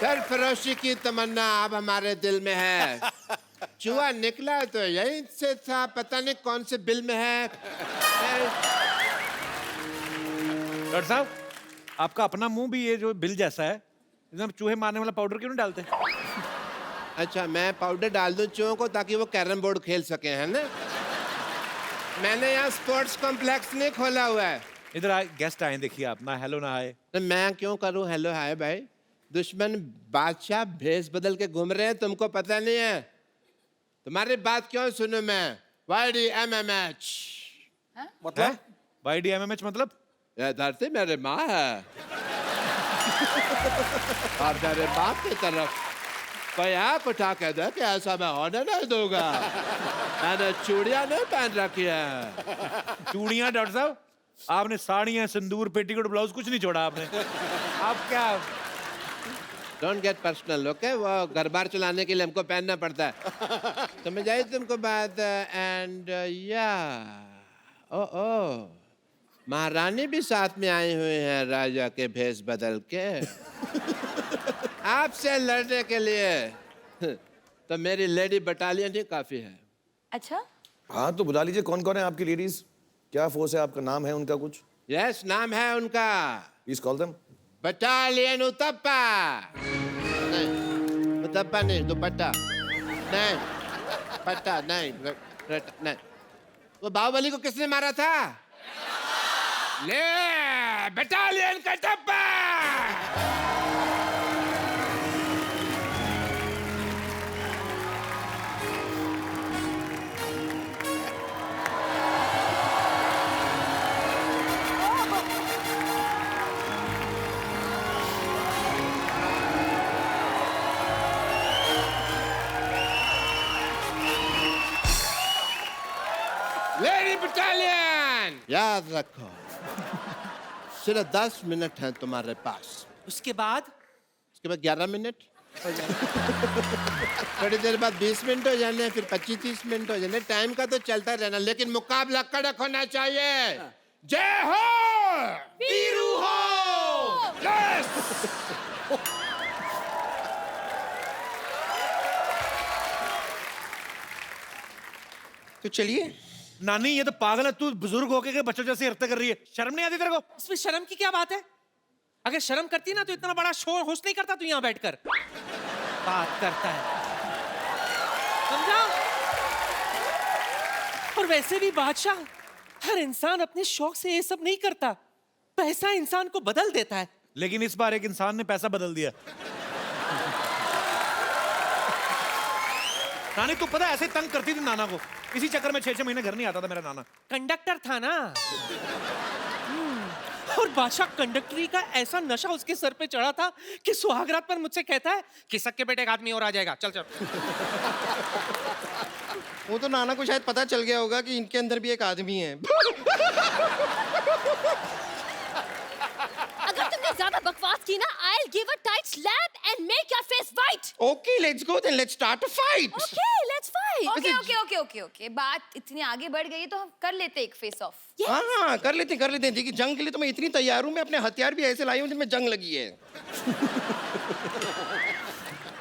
सरफरोशी की तमन्ना अब हमारे दिल में है। चूहा निकला तो यहीं से था, पता नहीं कौन से बिल में है। डॉक्टर साहब, आपका अपना मुंह भी ये जो बिल जैसा है, इसमें चूहे मारने वाला पाउडर क्यों नहीं डालते? अच्छा, मैं पाउडर डाल दूं चूहों को ताकि वो कैरम बोर्ड खेल सके, है ना? मैंने यहाँ स्पोर्ट्स कॉम्प्लेक्स नहीं खोला हुआ है। इधर आए, गेस्ट आए, देखिए आप, ना हेलो ना आए। तो मैं क्यों करूं हेलो हाय भाई? दुश्मन बादशाह भेस बदल के घूम रहे हैं, तुमको पता नहीं है? तुम्हारी बात क्यों सुनूं मैं? YDMMH मतलब YDMMH मतलब? ये धरती मेरे माँ है और मेरे बाप की तरफ कोई आँख उठा के दे कि ऐसा मैं होने नहीं दूंगा। मैंने चूड़ियां नहीं पहन रखी है। चूड़ियां? डॉक्टर साहब, आपने साड़ियां, सिंदूर, पेटीकोट, ब्लाउज कुछ नहीं छोड़ा आपने। आप क्या? Don't get personal, okay? वो घर बार चलाने के लिए हमको पहनना पड़ता है। समझ आई तुमको बात? एंड या ओ महारानी भी साथ में आई हुई है राजा के भेष बदल के आपसे लड़ने के लिए। तो मेरी लेडी बटालियन ही काफी है। अच्छा, हाँ तो बुला लीजिए। कौन कौन है आपकी लेडीज? क्या फोर्स है आपका? नाम है उनका कुछ? यस, नाम है उनका please call them. Battalion Uthappa. नहीं, उतप्पा नहीं, दुपट्टा नहीं, पट्टा नहीं, नहीं। वो बाहुबली को किसने मारा था? ले बटालियन कटप्पा। लेडी बटालियन याद रखो, सिर्फ 10 मिनट हैं तुम्हारे पास। उसके बाद 11 मिनट थोड़ी देर बाद 20 मिनट हो जाने, फिर 25-30 मिनट हो जाने। टाइम का तो चलता रहना, लेकिन मुकाबला कड़क होना चाहिए। जय हो वीरू हो। यस। तो चलिए। नानी, ये तो पागल है, तू बुजुर्ग होके के बच्चों जैसे हरकतें कर रही है। शर्म नहीं आती तेरे को? इसमें शर्म की क्या बात है? अगर शर्म करती ना तो इतना बड़ा शोर होस्ट नहीं करता तू यहाँ बैठकर। बात करता है, समझा? और वैसे भी बादशाह, हर इंसान अपने शौक से ये सब नहीं करता। पैसा इंसान को बदल देता है। लेकिन इस बार एक इंसान ने पैसा बदल दिया। नानी, तू पता ऐसे तंग करती थी नाना को, इसी चक्कर में 6-6 महीने घर नहीं आता था मेरा नाना। कंडक्टर था ना। और बादशाह, कंडक्टरी का ऐसा नशा उसके सर पे चढ़ा था कि सुहागरात पर मुझसे कहता है कि सक्के बेटे एक आदमी और आ जाएगा, चल चल। वो तो नाना को शायद पता चल गया होगा कि इनके अंदर भी एक आदमी है। अगर तुमने ज्यादा बकवास की ना, I'll give a tight slap and make your face white. Okay, let's go then. Let's start a fight. Okay, let's fight. Okay, बात इतनी आगे बढ़ गई है तो हम कर लेते एक फेस ऑफ। हाँ, कर लेते हैं। देखिए, जंग के लिए तो मैं इतनी तैयार हूँ। मैं अपने हथियार भी ऐसे लाई हूँ जिनमें जंग लगी है।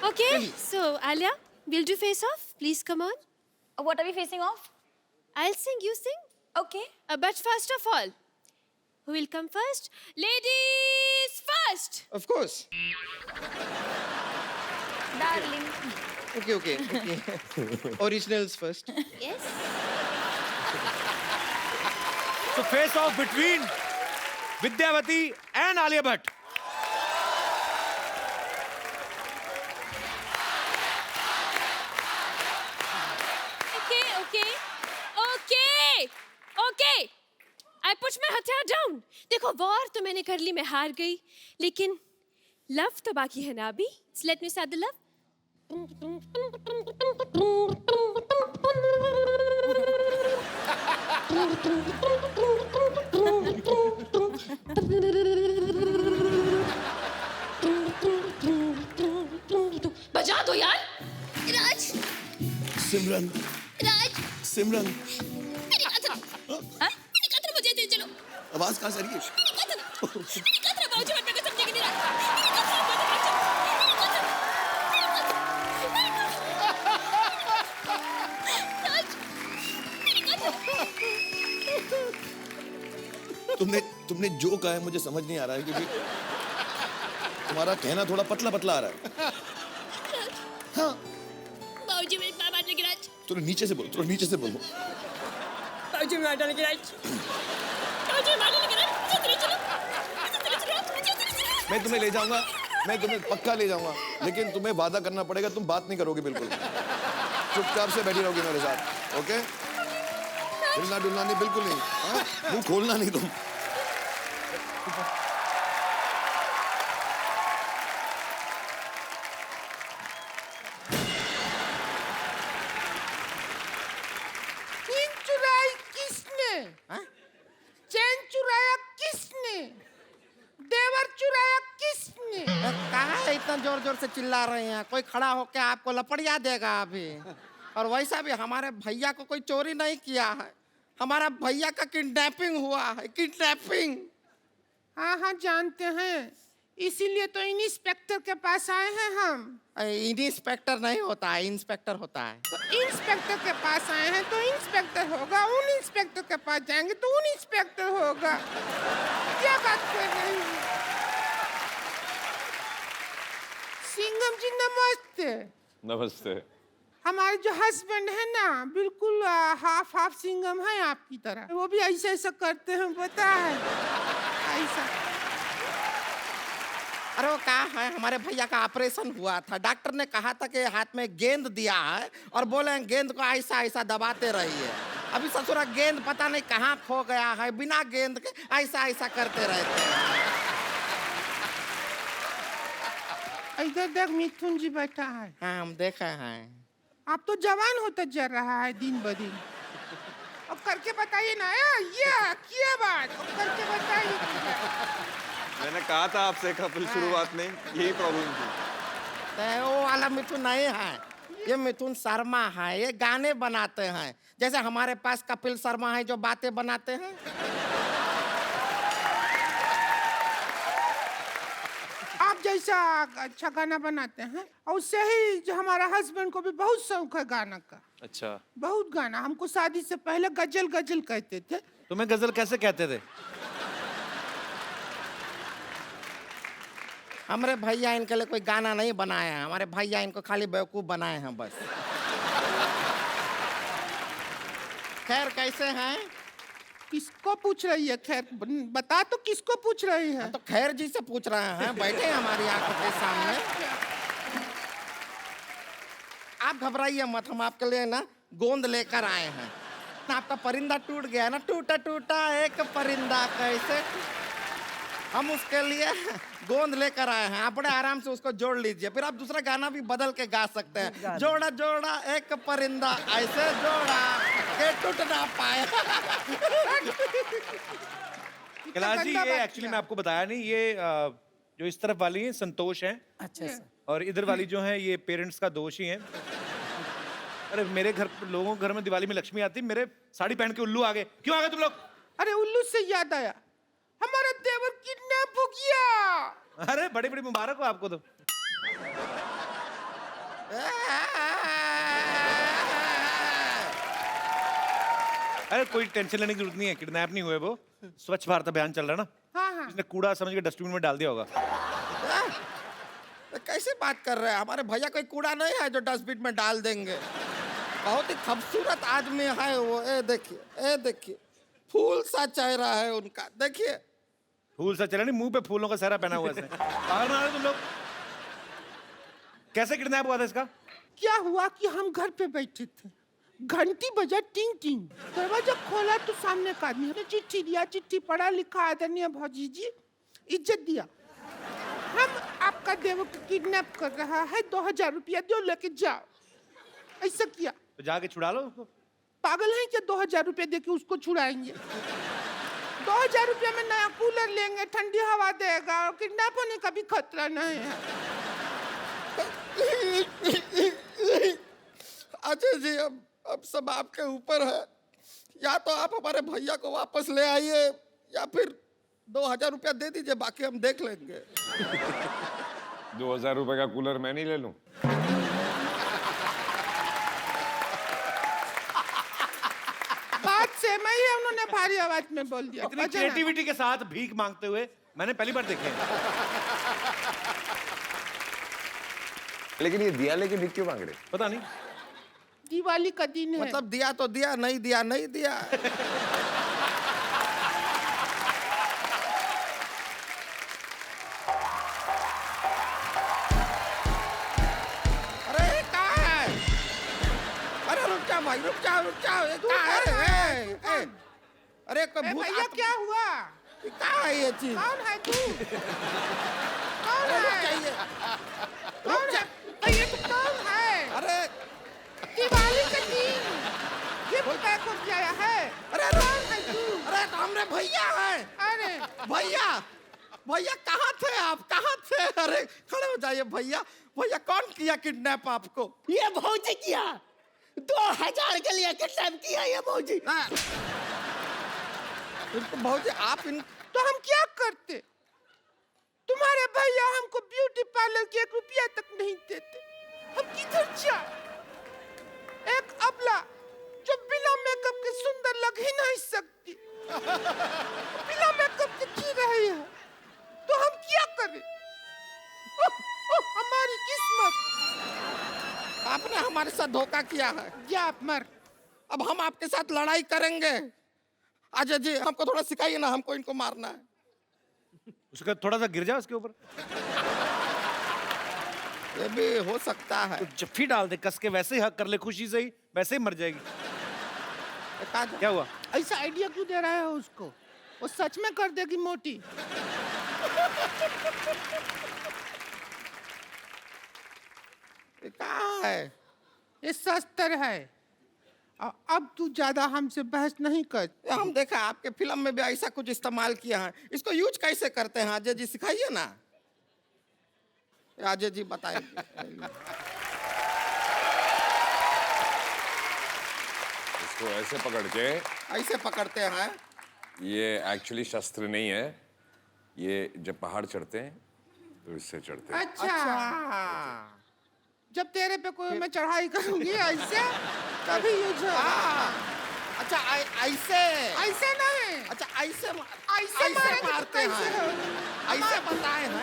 Okay, so Alia, we'll do face off. Please come on. What are we facing off? I'll sing, you sing. Okay. But first of all, who will come first? Ladies first. Of course. Darling. Okay. Originals first. Yes. So face off between Vidyavati and Alia Bhatt. Okay. I put my हथियार down. देखो, war तो मैंने कर ली, मैं हार गई, लेकिन love तो बाकी है ना अभी. So let me start the love. बजा दो यार. राज. सिमरन. राज. सिमरन. मेरी कतरा बजे दे चलो. आवाज कहाँ से आ रही है? मेरी कतरा बाबूजी मत मेरे को समझेंगे नहीं. मेरी कतरा तुमने जो कहा है मुझे समझ नहीं आ रहा है, क्योंकि तुम्हारा कहना थोड़ा पतला पतला आ रहा है। हाँ, बाबूजी मेरे बाबा गिराज। थोड़ा नीचे से बोलो, थोड़ा नीचे से बोलो। बाबूजी मेरे बाबा गिराज। बाबूजी मेरे बाबा गिराज। मैं तुम्हें ले जाऊंगा, मैं तुम्हें पक्का ले जाऊंगा, लेकिन तुम्हें वादा करना पड़ेगा तुम बात नहीं करोगे बिल्कुल, चुपचाप से बैठी रहोगी मेरे साथ, ओके? हिलना डुलना नहीं, बिल्कुल नहीं। हाँ? मुंह खोलना नहीं तुम। चैन चुराई किसने? चैन चुराया किसने? देवर चुराया किसने? कहा है इतना जोर जोर से चिल्ला रहे हैं? कोई खड़ा होकर आपको लपड़िया देगा अभी। और वैसा भी हमारे भैया को कोई चोरी नहीं किया है, हमारा भैया का किडनैपिंग हुआ है, किडनैपिंग। हाँ हाँ जानते हैं, इसीलिए तो इंस्पेक्टर के पास आए हैं हम। इंस्पेक्टर नहीं होता है, इंस्पेक्टर होता है। तो इंस्पेक्टर के पास आए हैं तो इंस्पेक्टर होगा, उन इंस्पेक्टर के पास जाएंगे तो उन इंस्पेक्टर होगा। क्या बात कर रहे हैं? सिंघम जी नमस्ते। नमस्ते। हमारे जो हस्बैंड है ना, बिल्कुल हाफ हाफ सिंघम है आपकी तरह। वो भी ऐसा ऐसा करते हैं, पता है? ऐसा। अरे वो कहा है, हमारे भैया का ऑपरेशन हुआ था, डॉक्टर ने कहा था कि हाथ में गेंद दिया है और बोले गेंद को ऐसा ऐसा दबाते रहिए। अभी ससुरा गेंद पता नहीं कहाँ खो गया है, बिना गेंद के ऐसा ऐसा करते रहते हैं। इधर देख, मिथुन जी बैठा है। हाँ, हम देखे हैं। आप तो जवान होता जा रहा है दिन ब दिन। अब करके बताइए ना, ये क्या बात, अब करके बताइए। मैंने कहा था आपसे कपिल शुरुआत में यही प्रॉब्लम थी। तो वो वाला मिथुन नहीं है, ये मिथुन शर्मा है, ये गाने बनाते हैं। जैसे हमारे पास कपिल शर्मा है जो बातें बनाते हैं। आप जैसा अच्छा गाना बनाते हैं, और उससे ही जो हमारा हस्बैंड को भी बहुत शौक है गाना का। अच्छा, बहुत गाना, हमको शादी से पहले गजल गजल कहते थे। तुम्हें गजल कैसे कहते थे? हमारे भैया इनके लिए कोई गाना नहीं बनाया है, हमारे भैया इनको खाली बेवकूफ बनाए हैं बस। खैर कैसे हैं? किसको पूछ रही है? खैर बता तो, किसको पूछ रही है? तो खैर जी से पूछ रहे हैं, बैठे हमारी आंखों के सामने। आप घबराइए मत, हम आपके लिए ना गोंद लेकर आए हैं। आपका परिंदा टूट गया ना, टूटा टूटा एक परिंदा कैसे, हम उसके लिए गोंद लेकर आए हैं। आप बड़े आराम से उसको जोड़ लीजिए, फिर आप दूसरा गाना भी बदल के गा सकते हैं। जोड़ा जोड़ा एक परिंदा ऐसे जोड़ा के टूट ना पाए। कैलाश जी, गंदा ये बात एक्चुअली किया। मैं आपको बताया नहीं, ये जो इस तरफ वाली है संतोष हैं, अच्छा सर। और इधर वाली जो है ये पेरेंट्स का दोष ही है। अरे मेरे घर लोगों के घर में दिवाली में लक्ष्मी आती, मेरे साड़ी पहन के उल्लू आ गए। क्यों आ गए तुम लोग? अरे उल्लू से याद आया, हमारा देवर किडनैप हो गया। अरे बड़ी बड़ी मुबारक हो आपको तो। अरे कोई टेंशन लेने की जरूरत नहीं है, किडनैप नहीं हुए वो। स्वच्छ भारत अभियान चल रहा है ना, हाँ हाँ। इसने कूड़ा समझ के डस्टबिन में डाल दिया होगा। कैसे बात कर रहे हैं? हमारे भैया कोई कूड़ा नहीं है जो डस्टबिन में डाल देंगे। बहुत ही खूबसूरत आदमी है वो। ए देखिए फूल सा चेहरा है उनका, देखिए। फूल सा चला नहीं, मुंह पे फूलों का सहरा पहना हुआ है इसने। पागल बना रहे तुम लोग। कैसे किडनैप हुआ था इसका? क्या हुआ कि हम घर पे बैठे थे, घंटी बजा, टिंग टिंग, दरवाजा खोला तो सामने का आदमी ने चिट्ठी दिया। चिट्ठी पढ़ा लिखा, आदरणीय भौजी जी, इज्जत दिया, हम आपका देवर को किडनैप कर रहा है, 2000 रुपया दो, लेके जाओ। ऐसा किया। तो जाके छुड़ा लो उसको। पागल है क्या? 2000 रुपया देके उसको छुड़ाएंगे? 2000 रुपया में नया कूलर लेंगे, ठंडी हवा देगा, और किडनैप होने का भी खतरा नहीं है। अच्छा जी, अब सब आपके ऊपर है। या तो आप हमारे भैया को वापस ले आइए, या फिर 2000 रुपया दे दीजिए, बाकी हम देख लेंगे। 2000 रुपए का कूलर मैं नहीं ले लूं? बात से सेम ही है, उन्होंने भारी आवाज में बोल दिया। इतनी क्रिएटिविटी के साथ भीख मांगते हुए मैंने पहली बार देखे हैं। लेकिन ये दिया लेके भीख क्यों मांग रहे? पता नहीं। दिवाली का दिन है। मतलब दिया तो दिया, नहीं दिया नहीं दिया। अरे ये क्या है? अरे रुक जाओ भाई, रुक जाओ रुक जाओ, ये क्या है? ए, अरे कोई भूत भैया क्या हुआ? ये क्या है ये चीज? कौन है तू? कौन अरे रुक है? जाइए, कौन रुक जा। है? ये तो कौन है? अरे दिवाली का दिन गिफ्ट पैक हो गया है। अरे कौन है तू? अरे तो हमरे भैया है। अरे भैया भैया कहाँ थे आप, कहाँ थे? अरे खड़े हो जाइए भैया। भैया कौन किया किडनैप आपको? ये भौजी किया, 2000 के लिए किडनैप किया ये भौजी। इनको भौजी आप इन तो हम क्या करते? तुम्हारे भैया हमको ब्यूटी पार्लर के 1 रुपया तक नहीं देते। हम किधर जाए? एक अबला जो बिना मेकअप के सुंदर लग ही नहीं सकती, बिना मेकअप के जी रही है, तो हम क्या करें? हमारी किस्मत। आपने हमारे साथ धोखा किया है। या आप मर। अब हम आपके साथ लड़ाई करेंगे। अजय जी हमको थोड़ा सिखाइए ना, हमको इनको मारना है। उसका थोड़ा सा गिर जाए उसके ऊपर, ये भी हो सकता है। तो जफ्फी डाल दे कस के, वैसे ही हक कर ले खुशी से ही, वैसे ही मर जाएगी। क्या हुआ? ऐसा आइडिया क्यों दे रहे हो उसको? वो सच में कर देगी मोटी। ये क्या है? ये शस्त्र है। अब तू ज्यादा हमसे बहस नहीं कर। ये हम देखा आपके फिल्म में भी ऐसा कुछ इस्तेमाल किया है। इसको यूज कैसे करते हैं अजय जी, सिखाइए ना। अजय जी बताएंगे। इसको ऐसे पकड़ के, ऐसे पकड़ते हैं। ये एक्चुअली शस्त्र नहीं है, ये जब पहाड़ चढ़ते हैं तो इससे चढ़ते हैं। अच्छा, जब तेरे पे कोई मैं चढ़ाई करूंगी ऐसे तभी यूज होगा। अच्छा ऐसे ऐसे नहीं। अच्छा ऐसे ऐसे मारेंगे तो मारते कैसे हैं। होगा? ऐसे बताए हैं।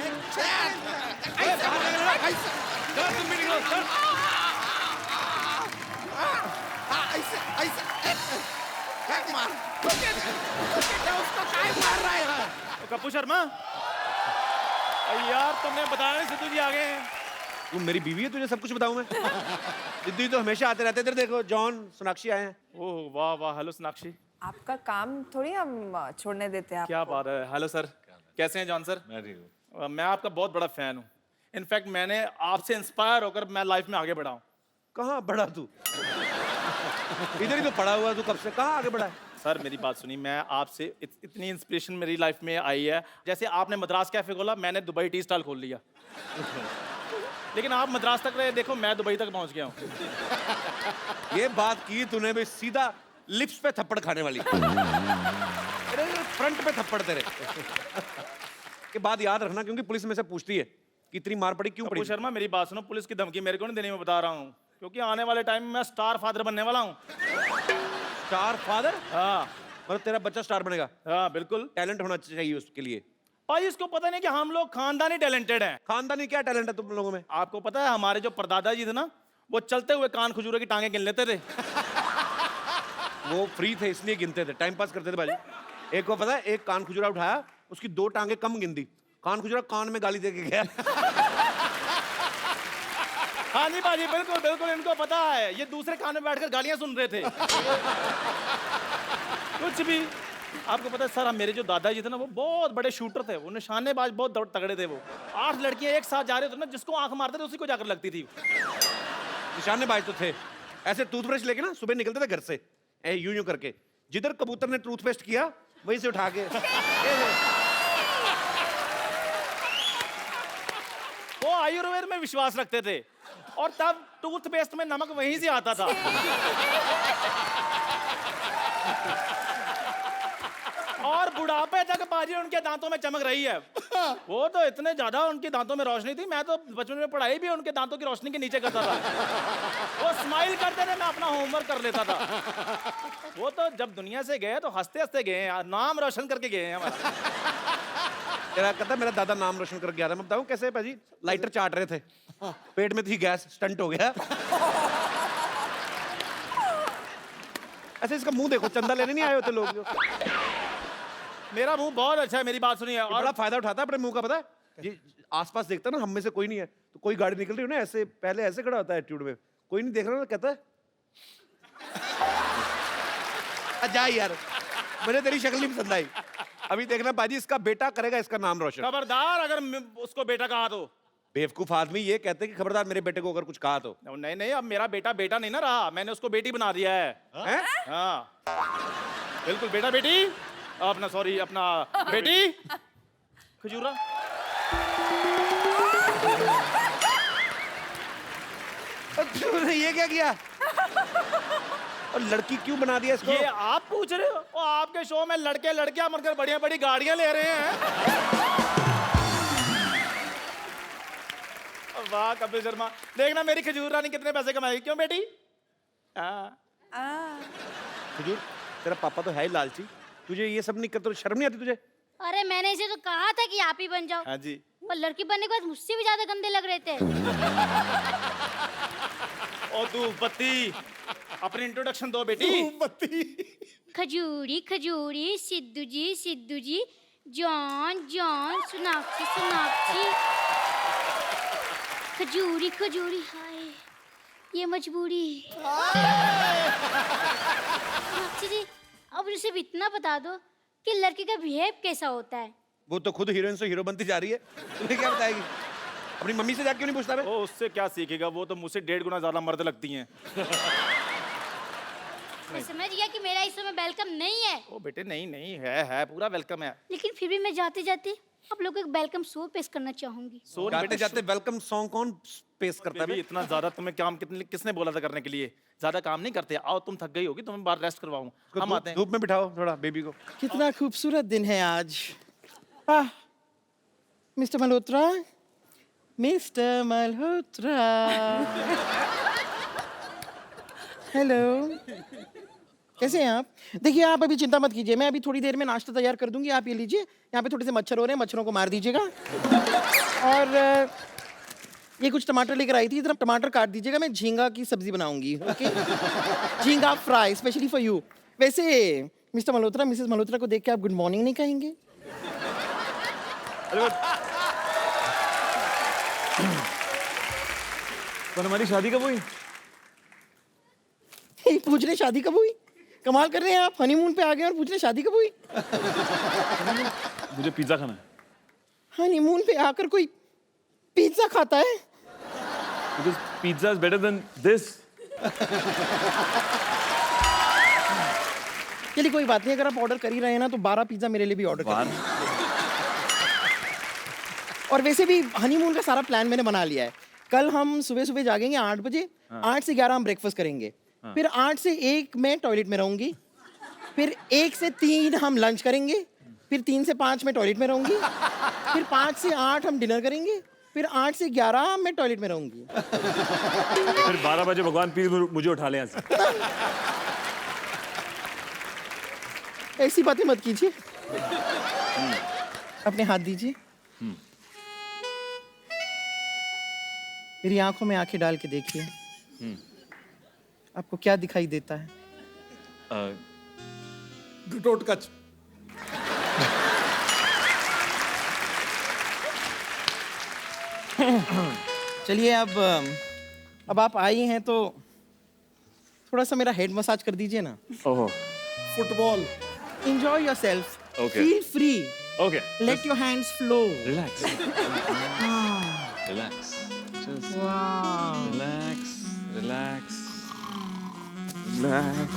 ऐसे तुम भी निकलो, चल। ऐसे ऐसे एक मार। उसको काय मार रहे हैं? कप्पू शर्मा, अरे यार तुमने बताया नहीं, सिद्धू जी आ गए हैं। तू मेरी बीवी है, तुझे सब कुछ बताऊं मैं? सिद्धू जी तो हमेशा आते रहते। इधर देखो, जॉन सोनाक्षी आए हैं। ओह वाह वाह, हेलो सोनाक्षी। आपका काम थोड़ी हम छोड़ने देते हैं क्या बात है। हेलो सर, कैसे हैं जॉन सर? मैं ठीक हूँ। मैं आपका बहुत बड़ा फैन हूँ। इनफैक्ट मैंने आपसे इंस्पायर होकर मैं लाइफ में आगे बढ़ा हूँ। कहाँ बढ़ा तू? इधर ही तो पड़ा हुआ तू कब से, कहाँ आगे बढ़ा है? सर मेरी बात सुनिए, मैं आपसे इतनी इंस्पिरेशन मेरी लाइफ में आई है। जैसे आपने मद्रास कैफे खोला, मैंने दुबई टी स्टॉल खोल लिया। लेकिन आप मद्रास तक रहे, देखो मैं दुबई तक पहुंच गया हूँ। ये बात की तूने भी सीधा लिप्स पे थप्पड़ खाने वाली। अरे फ्रंट पे थप्पड़ तेरे। के बाद याद रखना, क्योंकि पुलिस में से पूछती है कि इतनी मार पड़ी क्यों कप्पू पड़ी। शर्मा मेरी बात सुनो, पुलिस की धमकी मेरे को नहीं देने में बता रहा हूँ, क्योंकि आने वाले टाइम में मैं स्टार फादर बनने वाला हूँ। Star father? हाँ मतलब तेरा बच्चा स्टार बनेगा? हाँ बिल्कुल। टैलेंट होना चाहिए उसके लिए। भाई इसको पता नहीं कि हम लोग खानदानी टैलेंटेड हैं। खानदानी क्या टैलेंट है तुम लोगों में? आपको पता है हमारे जो परदादा जी थे ना, वो चलते हुए कान खजूरे की टांगे गिन लेते थे। वो फ्री थे इसलिए गिनते थे, टाइम पास करते थे भाई। एक को पता है, एक कान खुजरा उठाया, उसकी 2 टांगे कम गिन दी, कान खुजरा कान में गाली दे के गया। हाँ जी बाजी, बिल्कुल बिल्कुल, इनको पता है। ये दूसरे कान में बैठकर गालियां सुन रहे थे। कुछ भी। आपको पता है सर, हम मेरे जो दादाजी थे ना, वो बहुत बड़े शूटर थे, वो निशानेबाज बहुत तगड़े थे। वो 8 लड़कियां एक साथ जा रहे थे ना, जिसको आंख मारते थे उसी को जाकर लगती थी। निशानेबाज तो थे। ऐसे टूथब्रश लेके ना सुबह निकलते थे घर से, यूं यूं करके, जिधर कबूतर ने टूथपेस्ट किया वहीं से उठा के। वो आयुर्वेद में विश्वास रखते थे, और तब टूथपेस्ट में नमक वहीं से आता था। और बुढ़ापे तक बाजी उनके दांतों में चमक रही है। वो तो इतने ज्यादा उनके दांतों में रोशनी थी, मैं तो बचपन में पढ़ाई भी उनके दांतों की रोशनी के नीचे करता था। वो स्माइल करते थे, मैं अपना होमवर्क कर लेता था। वो तो जब दुनिया से गए तो हंसते हंसते गए हैं, नाम रोशन करके गए हैं हमारा। तेरा कहता मेरा दादा नाम रोशन कर गया था। मैं बताऊं कैसे भाजी? लाइटर चाट रहे थे, पेट में थी गैस, स्टंट हो गया। ऐसे इसका मुंह देखो, चंदा लेने नहीं आए होते लोग जो। मेरा मुंह बहुत अच्छा है, मेरी बात सुनिए। और बड़ा फायदा उठाता है अपने मुंह का, पता है? ये आसपास देखता है ना, हम में से कोई नहीं है, तो कोई गाड़ी निकल रही हो ना, ऐसे पहले ऐसे खड़ा होता है एटीट्यूड में, कोई नहीं देख रहा ना, कहता है जा यार, मुझे तेरी शक्ल नहीं पसंद आई। अभी देखना बाजी, इसका बेटा करेगा इसका नाम रोशन। खबरदार अगर उसको बेटा कहा तो। बेवकूफ आदमी ये कहते हैं कि खबरदार मेरे बेटे को अगर कुछ कहा तो। नहीं नहीं, अब मेरा बेटा बेटा नहीं ना रहा, मैंने उसको बेटी बना दिया है। हैं? हाँ बिल्कुल, बेटा बेटी अपना, सॉरी अपना बेटी खजूरा। तूने ये क्या किया? और लड़की क्यों बना दिया इसको? ये आप पूछ रहे हो? और आपके शो में लड़के लड़कियां मरकर बढ़िया बड़ी गाड़ियां ले रहे हैं। वाह कपिल शर्मा, देखना मेरी खजूर रानी कितने पैसे कमाएगी। क्यों बेटी? खजूर, तेरा पापा तो है ही लालची, तुझे ये सब नहीं करते तो शर्म नहीं आती तुझे? अरे मैंने इसे तो कहा था कि आप ही बन जाओ। हाँ जी। वो लड़की बनने के बाद मुझसे भी ज्यादा गंदे लग रहे थे। ओ धूप बत्ती, अपनी इंट्रोडक्शन दो बेटी। खजूरी खजूरी, सिद्धू जी, जॉन जॉन, सोनाक्षी सोनाक्षी। खजूरी खजूरी, हाय ये मजबूरी। सोनाक्षी जी, अब मुझे सिर्फ इतना बता दो कि लड़की का बिहेव कैसा होता है। वो तो खुद हीरोइन से हीरो बनती जा रही है, तुम्हें क्या बताएगी? अपनी मम्मी से जाके क्यों नहीं पूछता? ओ उससे क्या सीखेगा, वो तो मुझसे 1.5 गुना ज्यादा मर्द लगती हैं। मैं समझ गया कि मेरा इस समय वेलकम नहीं है। ओ बेटे नहीं नहीं, है पूरा वेलकम है। लेकिन फिर भी मैं जाते जाते आप लोग को एक वेलकम शो पेश करना चाहूंगी। जाते जाते वेलकम सॉन्ग कौन पेश करता है? इतना ज्यादा तुम्हें काम किसने बोला था करने के लिए? ज्यादा काम नहीं करते। आओ, तुम थक गई होगी, तुम्हें बाहर रेस्ट करवाऊं। हम आते हैं। धूप में बिठाओ थोड़ा बेबी को। कितना खूबसूरत दिन है आज। Mister Malhotra, mister Malhotra. Hello, कैसे हैं आप? देखिए आप अभी चिंता मत कीजिए, मैं अभी थोड़ी देर में नाश्ता तैयार कर दूंगी, आप ये लीजिए। यहाँ पे थोड़े से मच्छर हो रहे हैं, मच्छरों को मार दीजिएगा। और ये कुछ टमाटर लेकर आई थी, इधर टमाटर काट दीजिएगा, मैं झींगा की सब्जी बनाऊंगी। ओके, झींगा फ्राई स्पेशली फॉर यू। वैसे मिस्टर मल्होत्रा, मिसेस मल्होत्रा को देख के आप गुड मॉर्निंग नहीं कहेंगे? पर हमारी शादी कब हुई? पूछ रहे शादी कब हुई? कमाल कर रहे हैं आप, हनीमून पे आ गए और पूछ रहे शादी कब हुई? मुझे पिज्जा खाना है। हनीमून पे आकर कोई पिज्जा खाता है? Because pizza is better than this. चलिए कोई बात नहीं, अगर आप ऑर्डर कर ही रहे हैं ना तो 12 पिज्जा मेरे लिए भी ऑर्डर कर। और वैसे भी हनीमून का सारा प्लान मैंने बना लिया है। कल हम सुबह सुबह जागेंगे 8 बजे, 8 से 11 हम ब्रेकफास्ट करेंगे, फिर 8 से 1 मैं टॉयलेट में रहूंगी, फिर 1 से 3 हम लंच करेंगे, फिर 3 से 5 मैं टॉयलेट में रहूंगी, फिर 5 से 8 हम डिनर करेंगे, फिर 8 से 11 मैं टॉयलेट में रहूंगी। फिर 12 बजे भगवान प्लीज मुझे उठा ले यहाँ से। ऐसी बातें मत कीजिए। अपने हाथ दीजिए, मेरी आंखों में आंखें डाल के देखिए, आपको क्या दिखाई देता है? टोटकच। चलिए अब आप आई हैं तो थोड़ा सा मेरा हेड मसाज कर दीजिए ना। ओहो। Football. Enjoy yourself. Okay. Feel free. Okay. Let your hands flow. Relax. Relax. Just Wow. relax. Relax. Relax.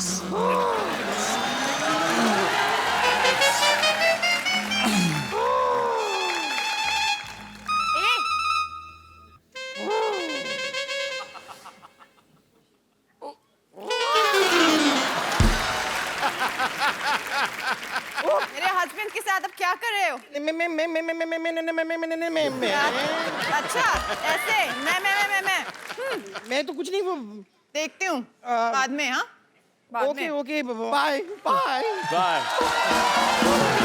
मेरे अच्छा ऐसे मैं तो कुछ नहीं देखती हूँ बाद में, हाँ बाद में। Okay bye bye bye